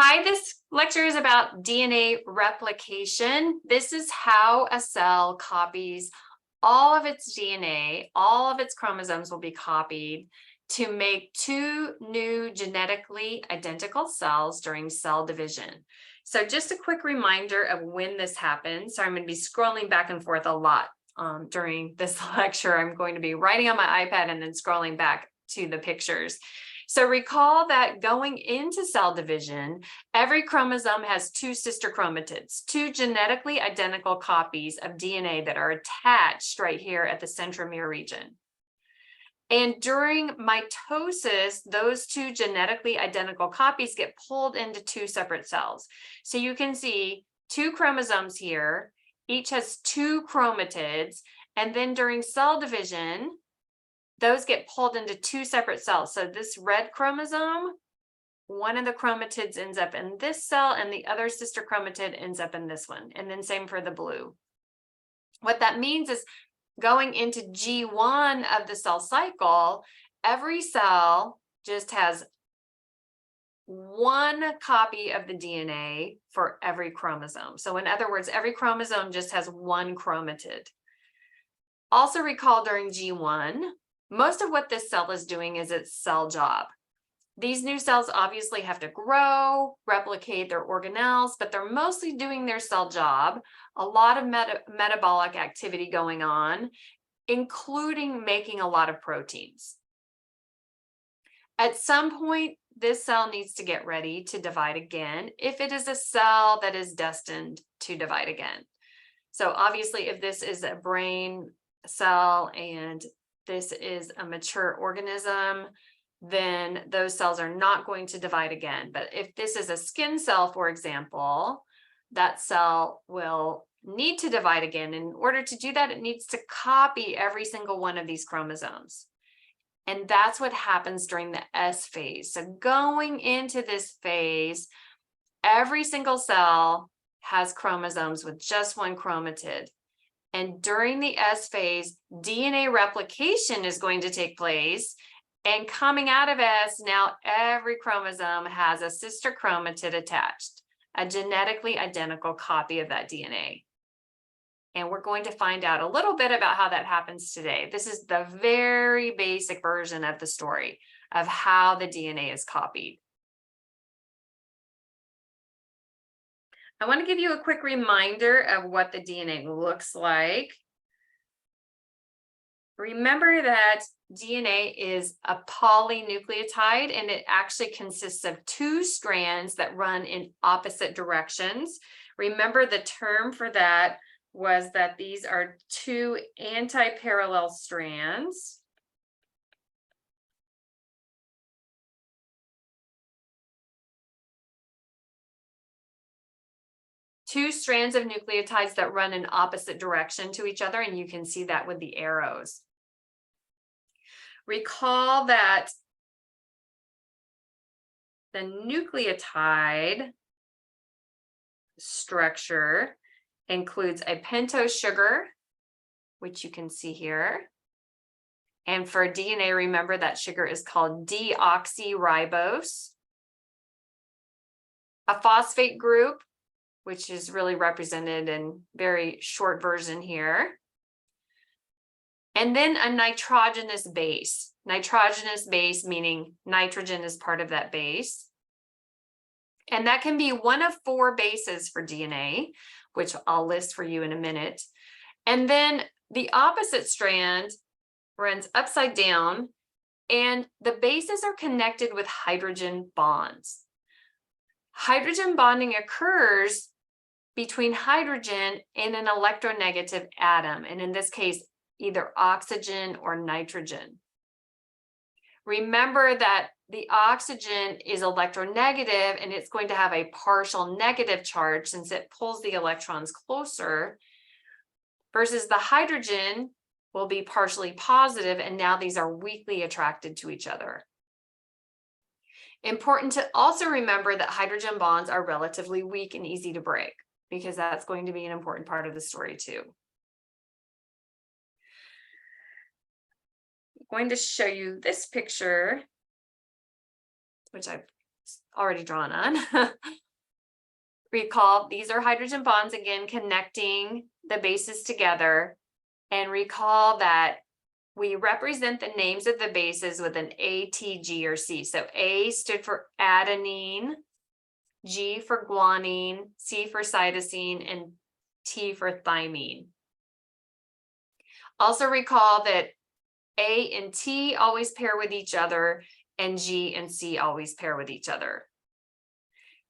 Hi, this lecture is about DNA replication. This is how a cell copies all of its DNA, all of its chromosomes will be copied to make two new genetically identical cells during cell division. So just a quick reminder of when this happens. So I'm going to be scrolling back and forth a lot during this lecture. I'm going to be writing on my iPad and then scrolling back to the pictures. So recall that going into cell division, every chromosome has two sister chromatids, two genetically identical copies of DNA that are attached right here at the centromere region. And during mitosis, those two genetically identical copies get pulled into two separate cells. So you can see two chromosomes here, each has two chromatids, and then during cell division, those get pulled into two separate cells. So this red chromosome, one of the chromatids ends up in this cell and the other sister chromatid ends up in this one. And then same for the blue. What that means is going into G1 of the cell cycle, every cell just has one copy of the DNA for every chromosome. So in other words, every chromosome just has one chromatid. Also recall during G1, most of what this cell is doing is its cell job. These new cells obviously have to grow, replicate their organelles, but they're mostly doing their cell job. A lot of metabolic activity going on, including making a lot of proteins. At some point, this cell needs to get ready to divide again if it is a cell that is destined to divide again. So obviously, if this is a brain cell and this is a mature organism, then those cells are not going to divide again. But if this is a skin cell, for example, that cell will need to divide again. In order to do that, it needs to copy every single one of these chromosomes. And that's what happens during the S phase. So going into this phase, every single cell has chromosomes with just one chromatid. And during the S phase, DNA replication is going to take place. And coming out of S, now every chromosome has a sister chromatid attached, a genetically identical copy of that DNA. And we're going to find out a little bit about how that happens today. This is the very basic version of the story of how the DNA is copied. I want to give you a quick reminder of what the DNA looks like. Remember that DNA is a polynucleotide, and it actually consists of two strands that run in opposite directions. Remember, the term for that was that these are two anti-parallel strands. Two strands of nucleotides that run in opposite direction to each other, and you can see that with the arrows. Recall that the nucleotide structure includes a pentose sugar, which you can see here. And for DNA, remember that sugar is called deoxyribose. A phosphate group, which is really represented in very short version here. And then a nitrogenous base. Nitrogenous base meaning nitrogen is part of that base. And that can be one of four bases for DNA, which I'll list for you in a minute. And then the opposite strand runs upside down, and the bases are connected with hydrogen bonds. Hydrogen bonding occurs between hydrogen and an electronegative atom, and in this case, either oxygen or nitrogen. Remember that the oxygen is electronegative, and it's going to have a partial negative charge since it pulls the electrons closer, versus the hydrogen will be partially positive, and now these are weakly attracted to each other. Important to also remember that hydrogen bonds are relatively weak and easy to break, because that's going to be an important part of the story too. I'm going to show you this picture, which I've already drawn on. Recall, these are hydrogen bonds, again, connecting the bases together. And recall that we represent the names of the bases with an A, T, G, or C. So A stood for adenine, G for guanine, C for cytosine, and T for thymine. Also recall that A and T always pair with each other, and G and C always pair with each other.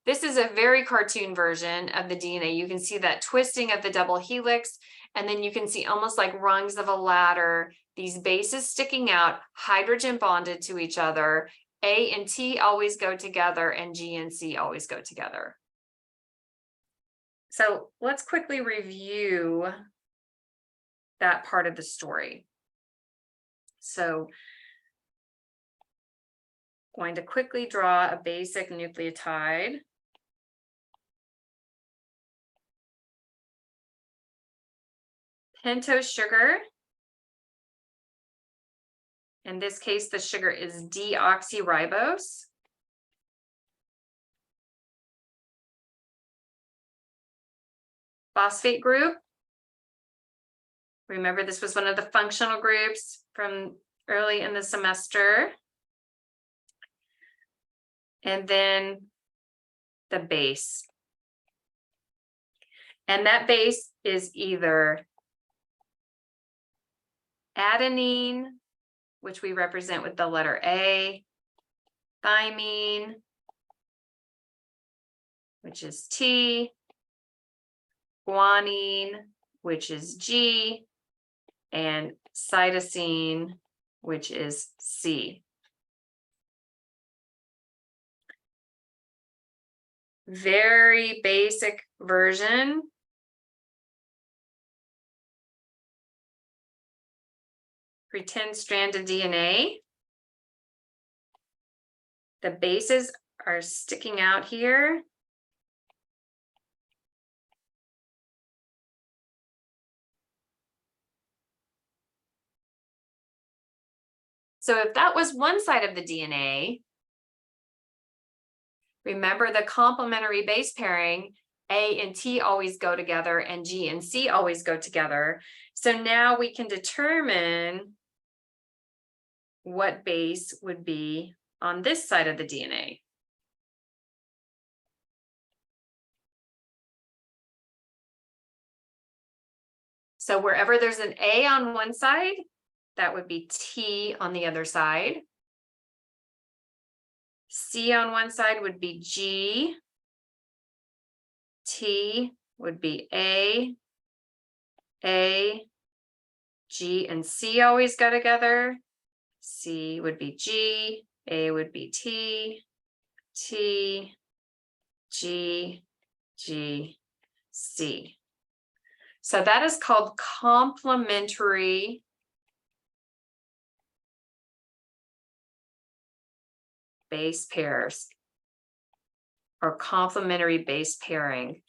This is a very cartoon version of the DNA. You can see that twisting of the double helix, and then you can see almost like rungs of a ladder, these bases sticking out, hydrogen bonded to each other. A and T always go together, and G and C always go together. So let's quickly review that part of the story. So going to quickly draw a basic nucleotide. Pentose sugar. In this case, the sugar is deoxyribose. Phosphate group. Remember, this was one of the functional groups from early in the semester. And then the base. And that base is either adenine, which we represent with the letter A, thymine, which is T, guanine, which is G, and cytosine, which is C. Very basic version. Pretend strand of DNA. The bases are sticking out here. So if that was one side of the DNA, remember the complementary base pairing, A and T always go together and G and C always go together. So now we can determine what base would be on this side of the DNA. So wherever there's an A on one side, that would be T on the other side. C on one side would be G. T would be A, G and C always go together. C would be G, A would be T, T, G, G, C. So that is called complementary base pairs or complementary base pairing.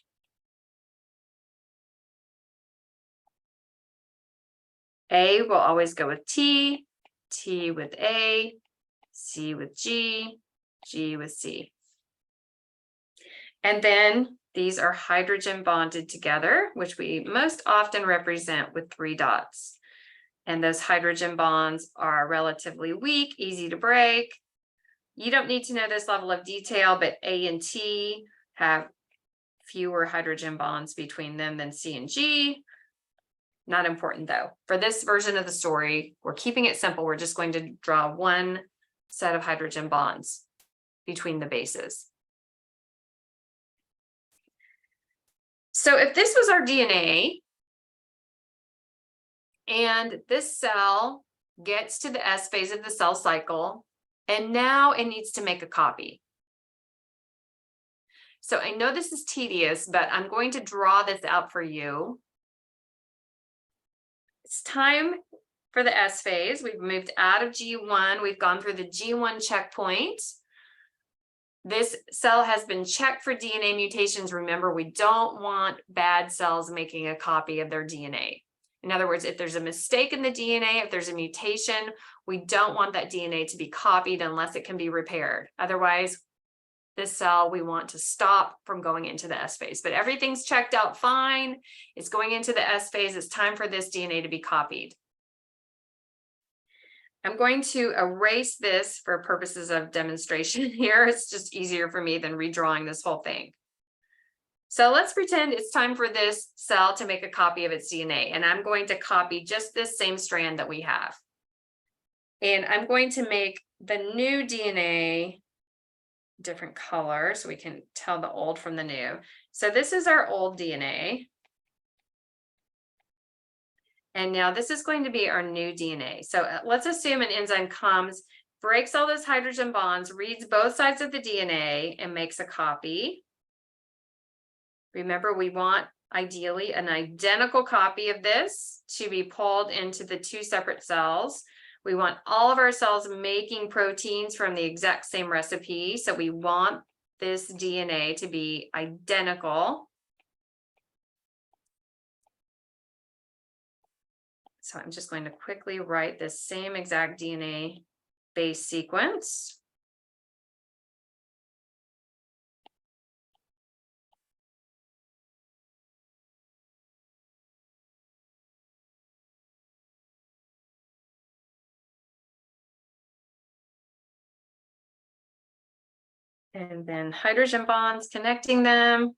A will always go with T, T with A, C with G, G with C. And then these are hydrogen bonded together, which we most often represent with 3 dots. And those hydrogen bonds are relatively weak, easy to break. You don't need to know this level of detail, but A and T have fewer hydrogen bonds between them than C and G. Not important though. For this version of the story, we're keeping it simple. We're just going to draw one set of hydrogen bonds between the bases. So if this was our DNA, and this cell gets to the S phase of the cell cycle, and now it needs to make a copy. So I know this is tedious, but I'm going to draw this out for you. It's time for the S phase. We've moved out of G1. We've gone through the G1 checkpoint. This cell has been checked for DNA mutations. Remember, we don't want bad cells making a copy of their DNA. In other words, if there's a mistake in the DNA, if there's a mutation, we don't want that DNA to be copied unless it can be repaired. Otherwise, this cell we want to stop from going into the S phase, but everything's checked out fine. It's going into the S phase. It's time for this DNA to be copied. I'm going to erase this for purposes of demonstration here. It's just easier for me than redrawing this whole thing. So let's pretend it's time for this cell to make a copy of its DNA, and I'm going to copy just this same strand that we have. And I'm going to make the new DNA different color so we can tell the old from the new. So this is our old DNA. And now this is going to be our new DNA. So let's assume an enzyme comes, breaks all those hydrogen bonds, reads both sides of the DNA and makes a copy. Remember, we want ideally an identical copy of this to be pulled into the two separate cells. We want all of our cells making proteins from the exact same recipe. So we want this DNA to be identical. So I'm just going to quickly write this same exact DNA base sequence. And then hydrogen bonds connecting them.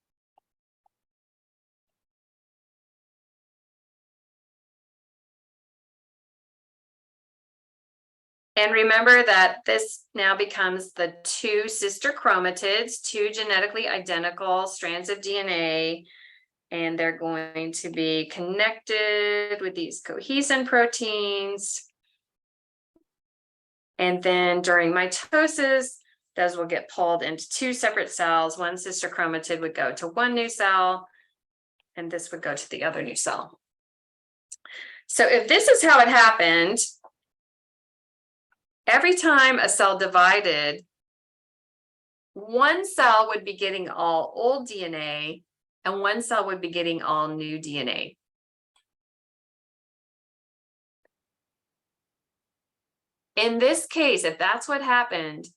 And remember that this now becomes the two sister chromatids, two genetically identical strands of DNA, and they're going to be connected with these cohesin proteins. And then during mitosis, those will get pulled into two separate cells. One sister chromatid would go to one new cell, and this would go to the other new cell. So if this is how it happened, every time a cell divided, one cell would be getting all old DNA and one cell would be getting all new DNA. In this case, if that's what happened,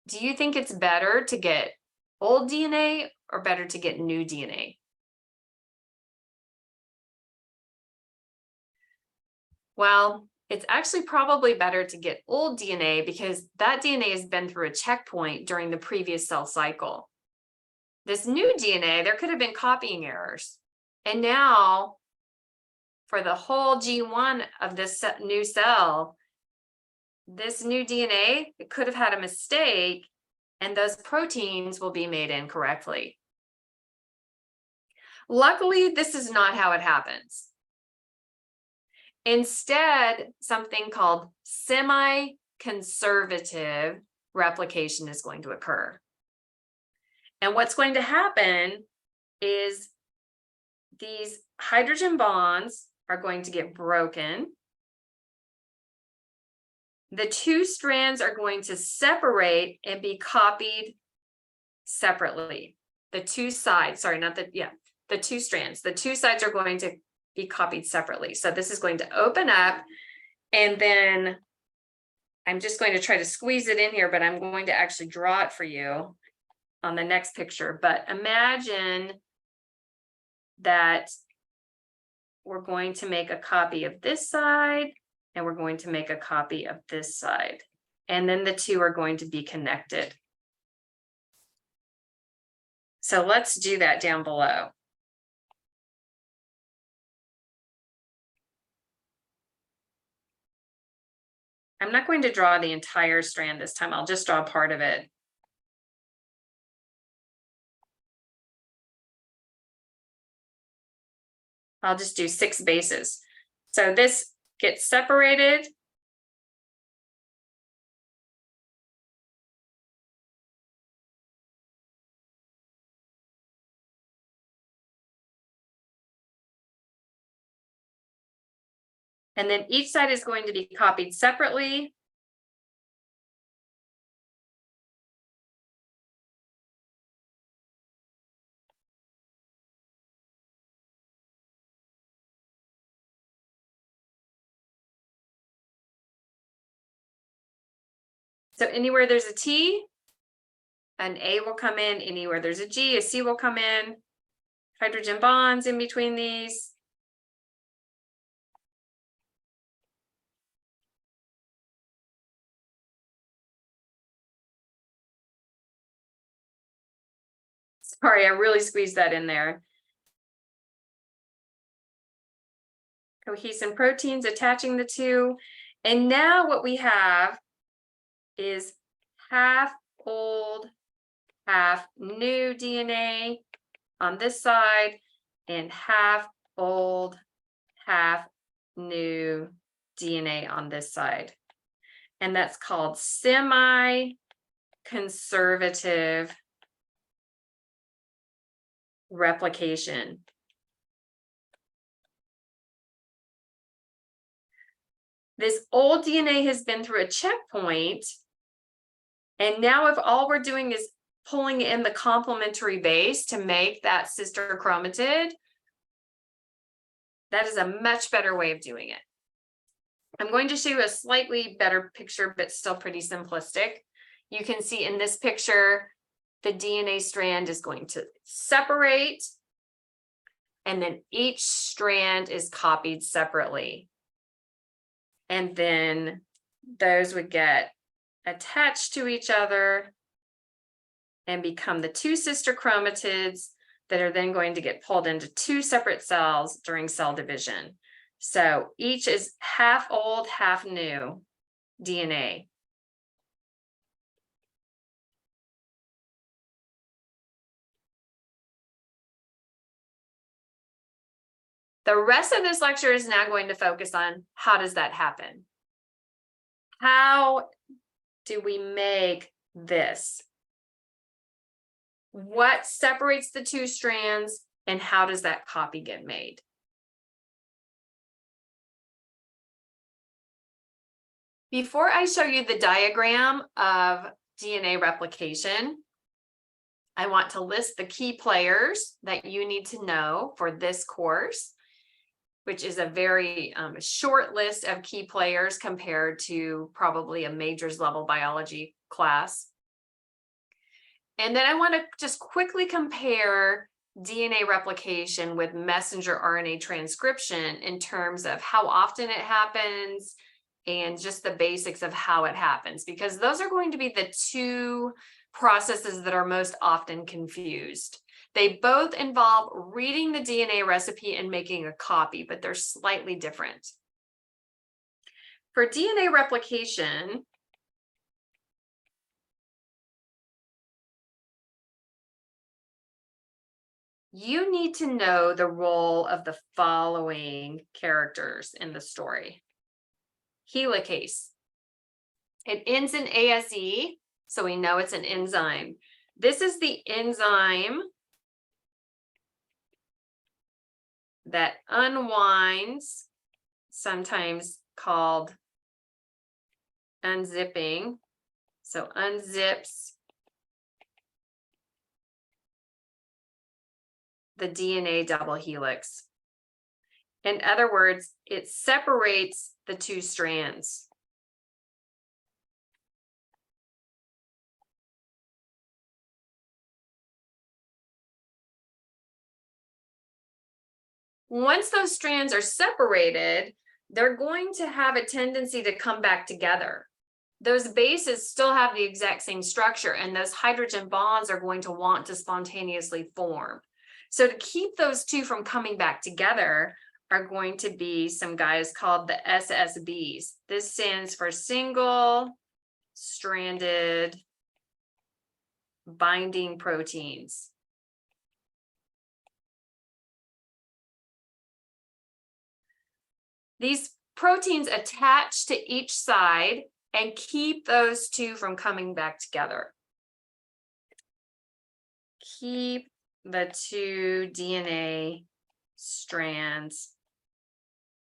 do you think it's better to get old DNA or better to get new DNA? Well, it's actually probably better to get old DNA because that DNA has been through a checkpoint during the previous cell cycle. This new DNA, there could have been copying errors. And now, for the whole G1 of this new cell, this new DNA, it could have had a mistake, and those proteins will be made incorrectly. Luckily, this is not how it happens. Instead, something called semi-conservative replication is going to occur. And what's going to happen is these hydrogen bonds are going to get broken. The two strands are going to separate and be copied separately. The two sides, sorry, not the, yeah, the two strands, the two sides are going to be copied separately. So this is going to open up, and then I'm just going to try to squeeze it in here, but I'm going to actually draw it for you on the next picture. But imagine that we're going to make a copy of this side, and we're going to make a copy of this side. And then the two are going to be connected. So let's do that down below. I'm not going to draw the entire strand this time. I'll just draw part of it. I'll just do 6 bases. So this gets separated. And then each side is going to be copied separately. So anywhere there's a T, An A will come in. Anywhere there's a G, a C will come in. Hydrogen bonds in between these. Sorry, I really squeezed that in there. Cohesin proteins attaching the two. And now what we have is half old, half new DNA on this side, and half old, half new DNA on this side. And that's called semi-conservative replication. This old DNA has been through a checkpoint, and now if all we're doing is pulling in the complementary base to make that sister chromatid, that is a much better way of doing it. I'm going to show you a slightly better picture, but still pretty simplistic. You can see in this picture, the DNA strand is going to separate, and then each strand is copied separately. And then those would get attached to each other and become the two sister chromatids that are then going to get pulled into two separate cells during cell division. So each is half old, half new DNA. The rest of this lecture is now going to focus on how does that happen? How do we make this? What separates the two strands, and how does that copy get made? Before I show you the diagram of DNA replication, I want to list the key players that you need to know for this course, which is a very short list of key players compared to probably a majors level biology class. And then I want to just quickly compare DNA replication with messenger RNA transcription in terms of how often it happens and just the basics of how it happens, because those are going to be the two processes that are most often confused. They both involve reading the DNA recipe and making a copy, but they're slightly different. For DNA replication, you need to know the role of the following characters in the story. Helicase. It ends in ASE, so we know it's an enzyme. This is the enzyme that unwinds, sometimes called unzipping. So unzips the DNA double helix. In other words, it separates the two strands. Once those strands are separated, they're going to have a tendency to come back together. Those bases still have the exact same structure, and those hydrogen bonds are going to want to spontaneously form. So to keep those two from coming back together are going to be some guys called the SSBs. This stands for single stranded binding proteins. These proteins attach to each side and keep those two from coming back together. Keep the two DNA strands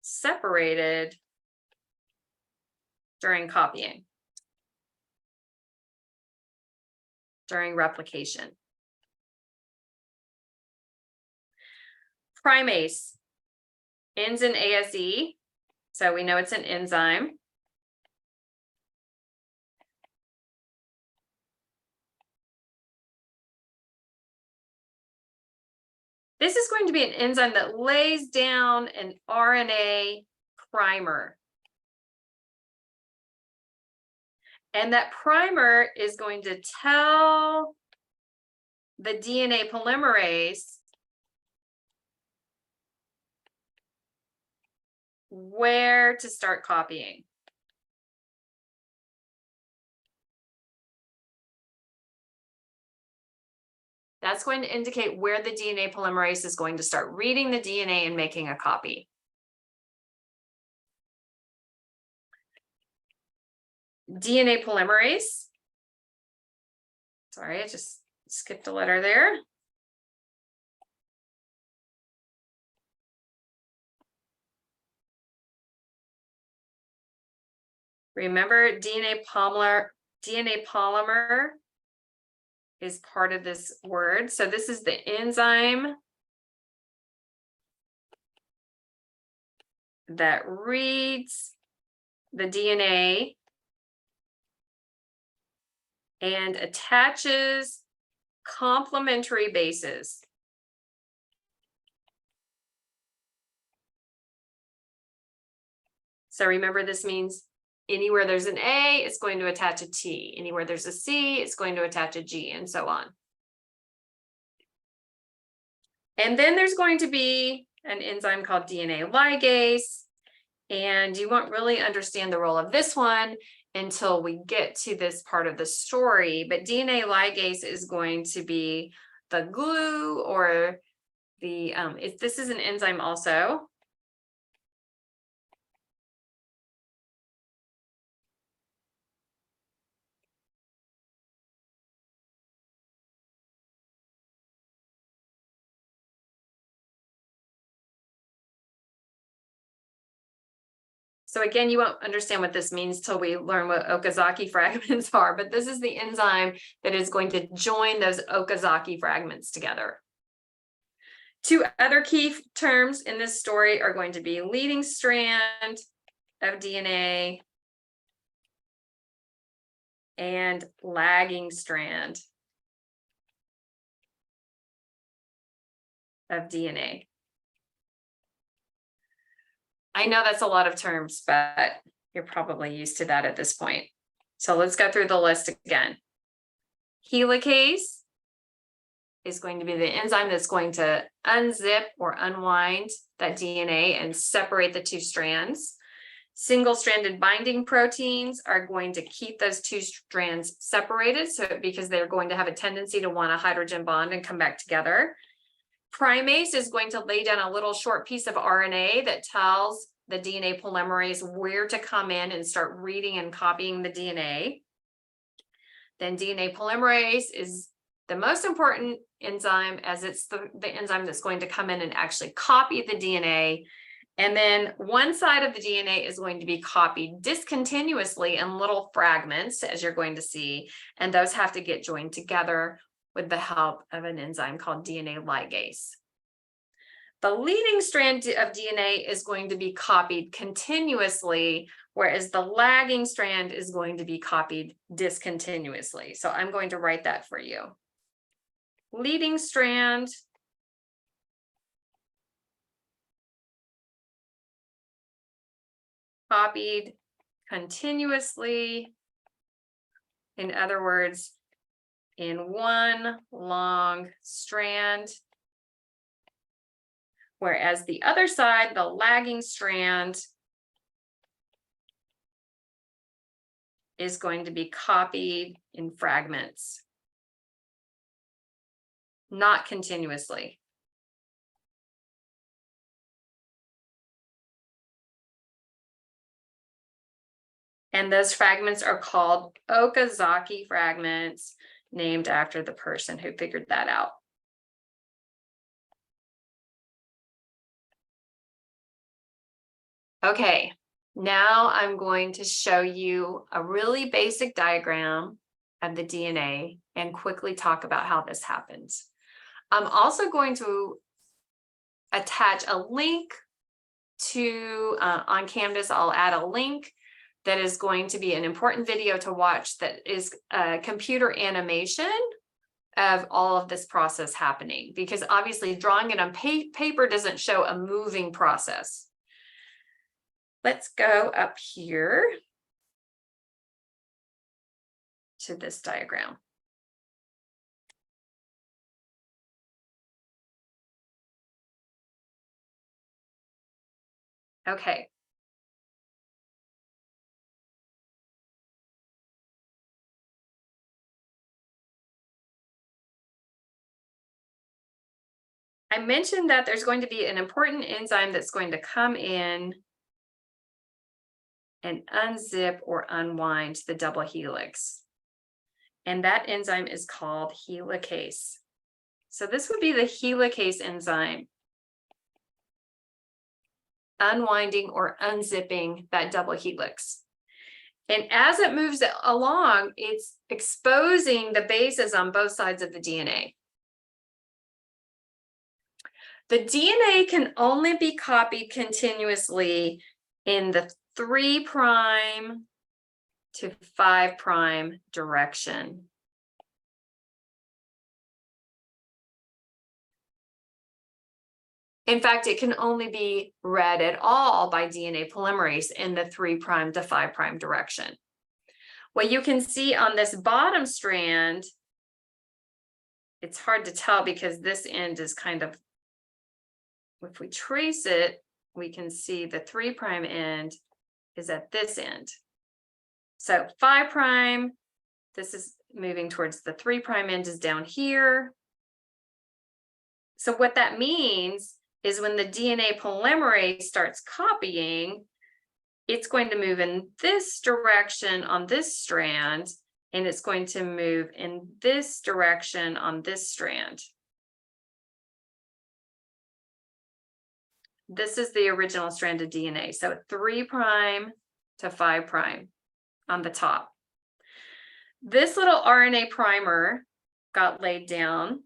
separated during copying, during replication. Primase ends in ASE, so we know it's an enzyme. This is going to be an enzyme that lays down an RNA primer. And that primer is going to tell the DNA polymerase where to start copying. That's going to indicate where the DNA polymerase is going to start reading the DNA and making a copy. DNA polymerase. Sorry, I just skipped a letter there. Remember, DNA polymer is part of this word. So this is the enzyme that reads the DNA and attaches complementary bases. So remember, this means anywhere there's an A, it's going to attach a T. Anywhere there's a C, it's going to attach a G, and so on. And then there's going to be an enzyme called DNA ligase, and you won't really understand the role of this one until we get to this part of the story. But DNA ligase is going to be the glue, or the, this is an enzyme also. So again, you won't understand what this means till we learn what Okazaki fragments are, but this is the enzyme that is going to join those Okazaki fragments together. Two other key terms in this story are going to be leading strand of DNA and lagging strand of DNA. I know that's a lot of terms, but you're probably used to that at this point. So let's go through the list again. Helicase is going to be the enzyme that's going to unzip or unwind that DNA and separate the two strands. Single-stranded binding proteins are going to keep those two strands separated, so because they're going to have a tendency to want a hydrogen bond and come back together. Primase is going to lay down a little short piece of RNA that tells the DNA polymerase where to come in and start reading and copying the DNA. Then DNA polymerase is the most important enzyme, as it's the enzyme that's going to come in and actually copy the DNA. And then one side of the DNA is going to be copied discontinuously in little fragments, as you're going to see, and those have to get joined together with the help of an enzyme called DNA ligase. The leading strand of DNA is going to be copied continuously, whereas the lagging strand is going to be copied discontinuously. So I'm going to write that for you. Leading strand copied continuously. In other words, in one long strand, whereas the other side, the lagging strand, is going to be copied in fragments, not continuously. And those fragments are called Okazaki fragments, named after the person who figured that out. Okay, now I'm going to show you a really basic diagram of the DNA and quickly talk about how this happens. I'm also going to attach a link to, on Canvas, I'll add a link that is going to be an important video to watch that is a computer animation of all of this process happening, because obviously drawing it on paper doesn't show a moving process. Let's go up here to this diagram. Okay. I mentioned that there's going to be an important enzyme that's going to come in and unzip or unwind the double helix. And that enzyme is called helicase. So this would be the helicase enzyme, unwinding or unzipping that double helix. And as it moves along, it's exposing the bases on both sides of the DNA. The DNA can only be copied continuously in the 3' to 5' direction. In fact, it can only be read at all by DNA polymerase in the 3' to 5' direction. What you can see on this bottom strand, it's hard to tell because this end is kind of, if we trace it, we can see the 3' end is at this end. So 5', this is moving towards the 3' end is down here. So what that means is when the DNA polymerase starts copying, it's going to move in this direction on this strand, and it's going to move in this direction on this strand. This is the original strand of DNA. So 3' to 5' on the top. This little RNA primer got laid down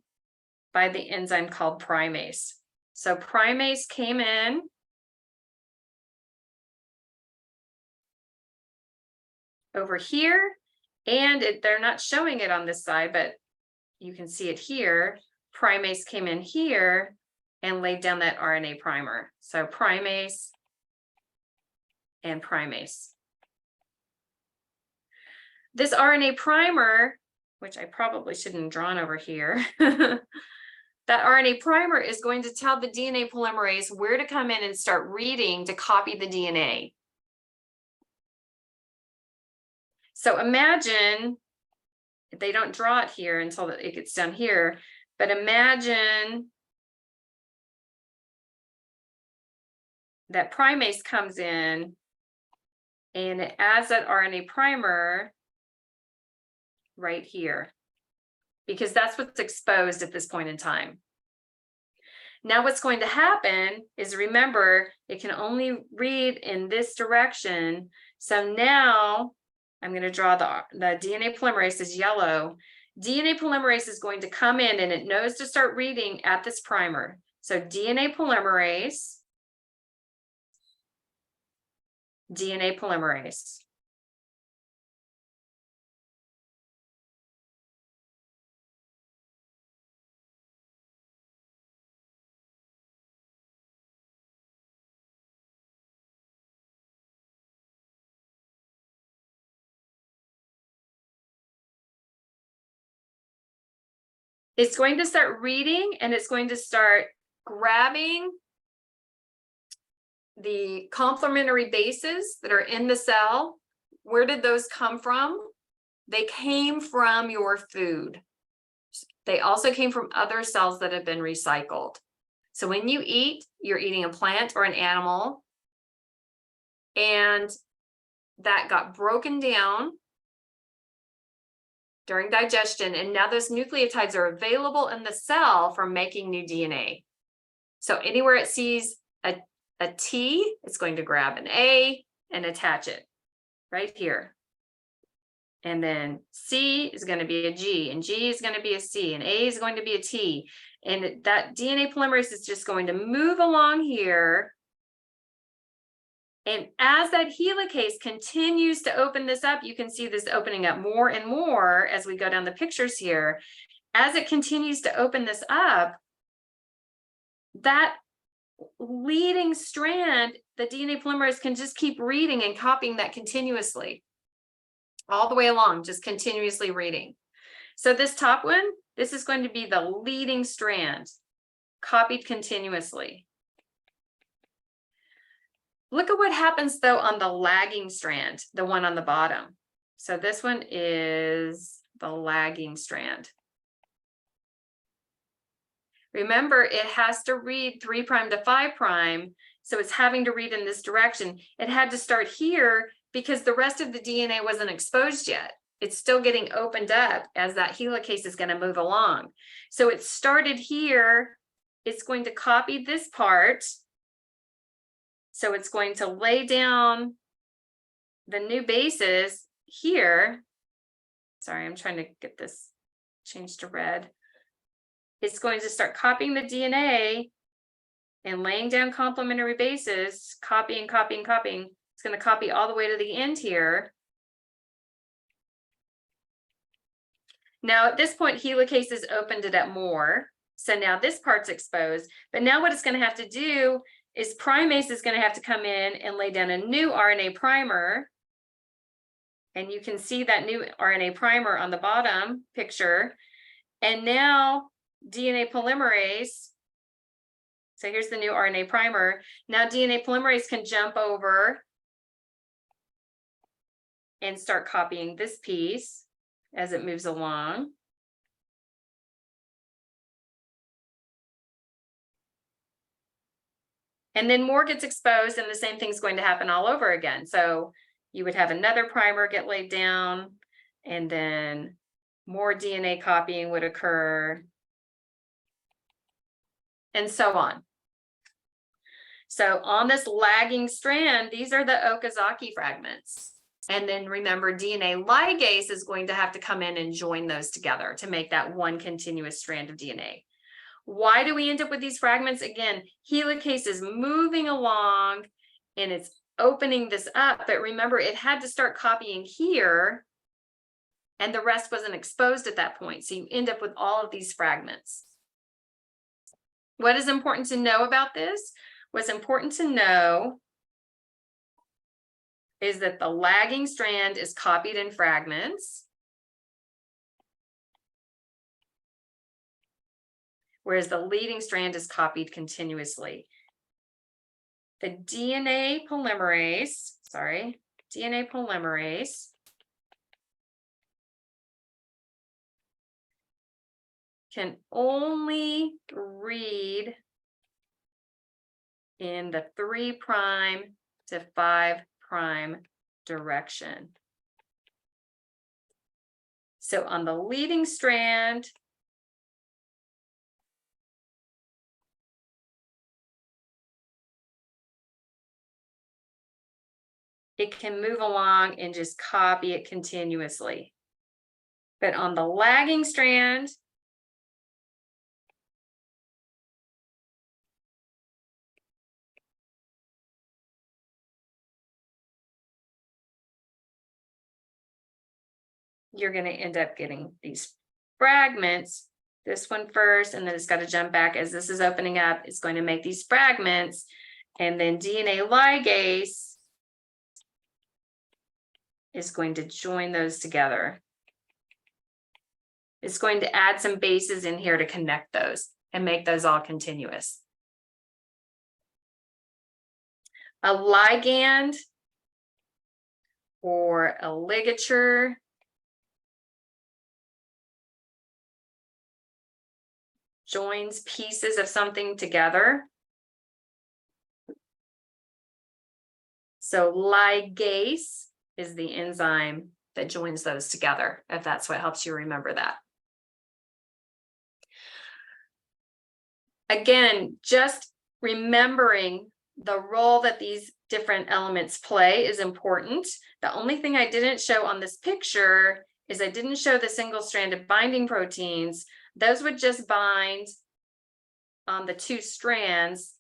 by the enzyme called primase. So primase came in over here, and they're not showing it on this side, but you can see it here. Primase came in here and laid down that RNA primer. So primase and primase. This RNA primer, which I probably shouldn't have drawn over here, that RNA primer is going to tell the DNA polymerase where to come in and start reading to copy the DNA. So imagine, they don't draw it here until it gets down here, but imagine that primase comes in and it adds that RNA primer right here, because that's what's exposed at this point in time. Now what's going to happen is, remember, it can only read in this direction. So now I'm going to draw the DNA polymerase as yellow. DNA polymerase is going to come in and it knows to start reading at this primer. So DNA polymerase, DNA polymerase. It's going to start reading and it's going to start grabbing the complementary bases that are in the cell. Where did those come from? They came from your food. They also came from other cells that have been recycled. So when you eat, you're eating a plant or an animal, and that got broken down during digestion, and now those nucleotides are available in the cell for making new DNA. So anywhere it sees a T, it's going to grab an A and attach it right here. And then C is going to be a G, and G is going to be a C, and A is going to be a T. And that DNA polymerase is just going to move along here. And as that helicase continues to open this up, you can see this opening up more and more as we go down the pictures here. as it continues to open this up, that leading strand, the DNA polymerase can just keep reading and copying that continuously all the way along, just continuously reading. So this top one, this is going to be the leading strand, copied continuously. Look at what happens though on the lagging strand, the one on the bottom. So this one is the lagging strand. Remember, it has to read 3' to 5', so it's having to read in this direction. It had to start here because the rest of the DNA wasn't exposed yet. It's still getting opened up as that helicase is going to move along. So it started here. It's going to copy this part. So it's going to lay down the new bases here. Sorry, I'm trying to get this changed to red. It's going to start copying the DNA and laying down complementary bases, copying, copying, copying. It's going to copy all the way to the end here. Now at this point, helicase has opened it up more. So now this part's exposed. But now what it's going to have to do is primase is going to have to come in and lay down a new RNA primer. And you can see that new RNA primer on the bottom picture. And now DNA polymerase, so here's the new RNA primer. Now DNA polymerase can jump over and start copying this piece as it moves along. And then more gets exposed and the same thing's going to happen all over again. So you would have another primer get laid down and then more DNA copying would occur and so on. So on this lagging strand, these are the Okazaki fragments. And then remember, DNA ligase is going to have to come in and join those together to make that one continuous strand of DNA. Why do we end up with these fragments? Again, helicase is moving along and it's opening this up. But remember, it had to start copying here and the rest wasn't exposed at that point. So you end up with all of these fragments. What is important to know about this? What's important to know is that the lagging strand is copied in fragments, whereas the leading strand is copied continuously. The DNA polymerase can only read in the 3' to 5' direction. So on the leading strand, it can move along and just copy it continuously. But on the lagging strand, you're going to end up getting these fragments, this one first, and then it's got to jump back as this is opening up. It's going to make these fragments, and then DNA ligase is going to join those together. It's going to add some bases in here to connect those and make those all continuous. A ligand or a ligature joins pieces of something together. So ligase is the enzyme that joins those together, if that's what helps you remember that. Again, just remembering the role that these different elements play is important. The only thing I didn't show on this picture is I didn't show the single-stranded binding proteins. Those would just bind on the two strands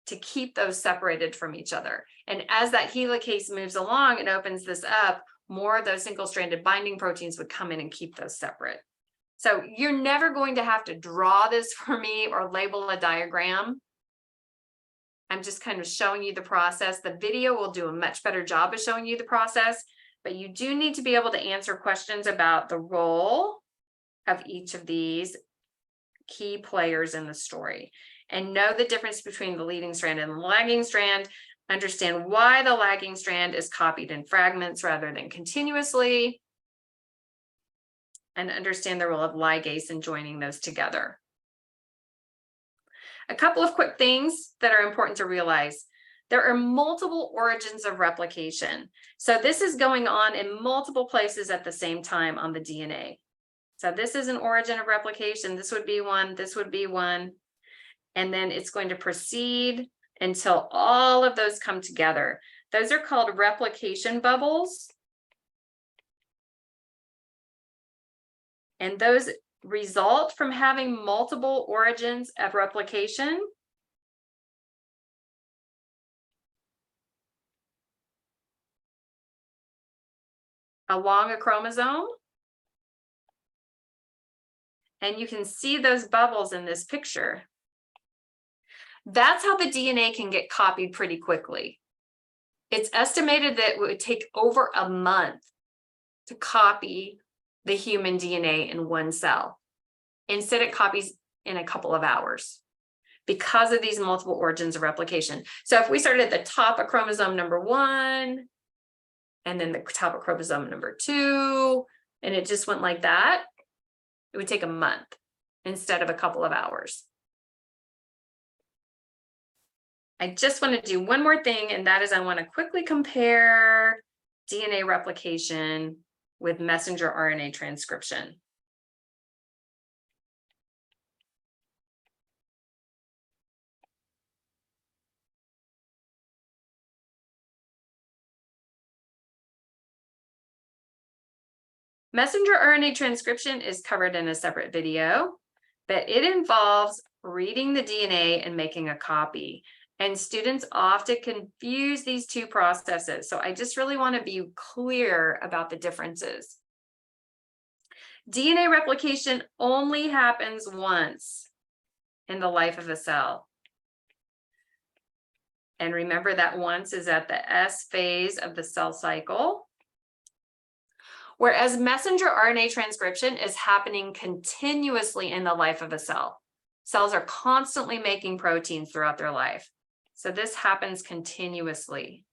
to keep those separated from each other. And as that helicase moves along and opens this up, more of those single-stranded binding proteins would come in and keep those separate. So you're never going to have to draw this for me or label a diagram. I'm just kind of showing you the process. The video will do a much better job of showing you the process, but you do need to be able to answer questions about the role of each of these key players in the story and know the difference between the leading strand and the lagging strand. Understand why the lagging strand is copied in fragments rather than continuously, and understand the role of ligase in joining those together. A couple of quick things that are important to realize. There are multiple origins of replication. So this is going on in multiple places at the same time on the DNA. So this is an origin of replication. This would be one, this would be one. And then it's going to proceed until all of those come together. Those are called replication bubbles. And those result from having multiple origins of replication. Along a chromosome. And you can see those bubbles in this picture. That's how the DNA can get copied pretty quickly. It's estimated that it would take over a month to copy the human DNA in one cell. Instead, it copies in a couple of hours because of these multiple origins of replication. So if we started at the top of chromosome number 1, and then the top of chromosome number 2, and it just went like that, it would take a month instead of a couple of hours. I just want to do one more thing, and that is I want to quickly compare DNA replication with messenger RNA transcription. Messenger RNA transcription is covered in a separate video, but it involves reading the DNA and making a copy. And students often confuse these two processes. So I just really want to be clear about the differences. DNA replication only happens once in the life of a cell. And remember that once is at the S phase of the cell cycle. Whereas messenger RNA transcription is happening continuously in the life of a cell. Cells are constantly making proteins throughout their life. So this happens continuously.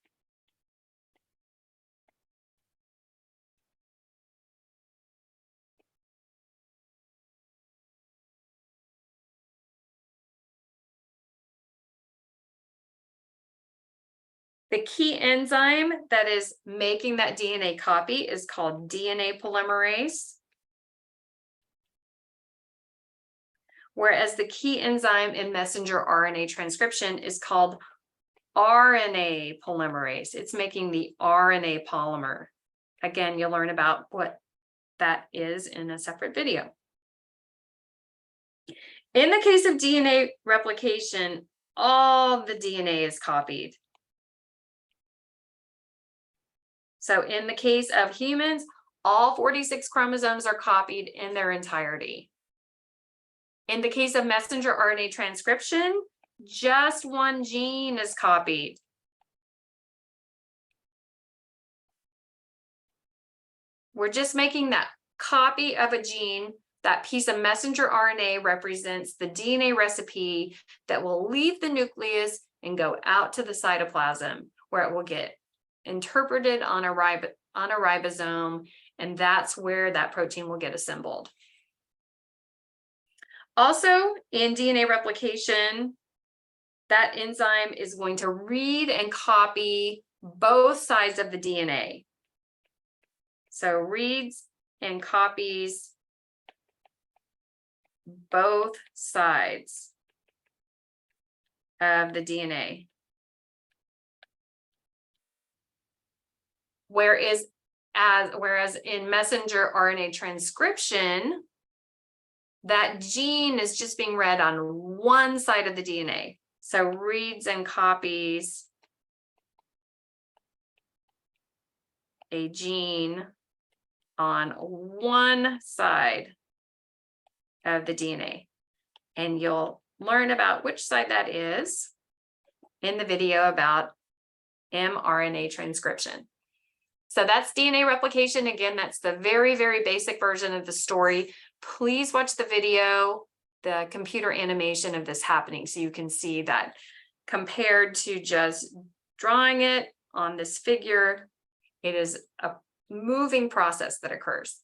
The key enzyme that is making that DNA copy is called DNA polymerase. Whereas the key enzyme in messenger RNA transcription is called RNA polymerase. It's making the RNA polymer. Again, you'll learn about what that is in a separate video. In the case of DNA replication, all the DNA is copied. So in the case of humans, all 46 chromosomes are copied in their entirety. In the case of messenger RNA transcription, just one gene is copied. We're just making that copy of a gene. That piece of messenger RNA represents the DNA recipe that will leave the nucleus and go out to the cytoplasm, where it will get interpreted on a ribosome, and that's where that protein will get assembled. Also, in DNA replication, that enzyme is going to read and copy both sides of the DNA. So reads and copies both sides of the DNA. Whereas in messenger RNA transcription, that gene is just being read on one side of the DNA. So reads and copies a gene on one side of the DNA. And you'll learn about which side that is in the video about mRNA transcription. So that's DNA replication. Again, that's the very, very basic version of the story. Please watch the video, the computer animation of this happening, so you can see that compared to just drawing it on this figure, it is a moving process that occurs.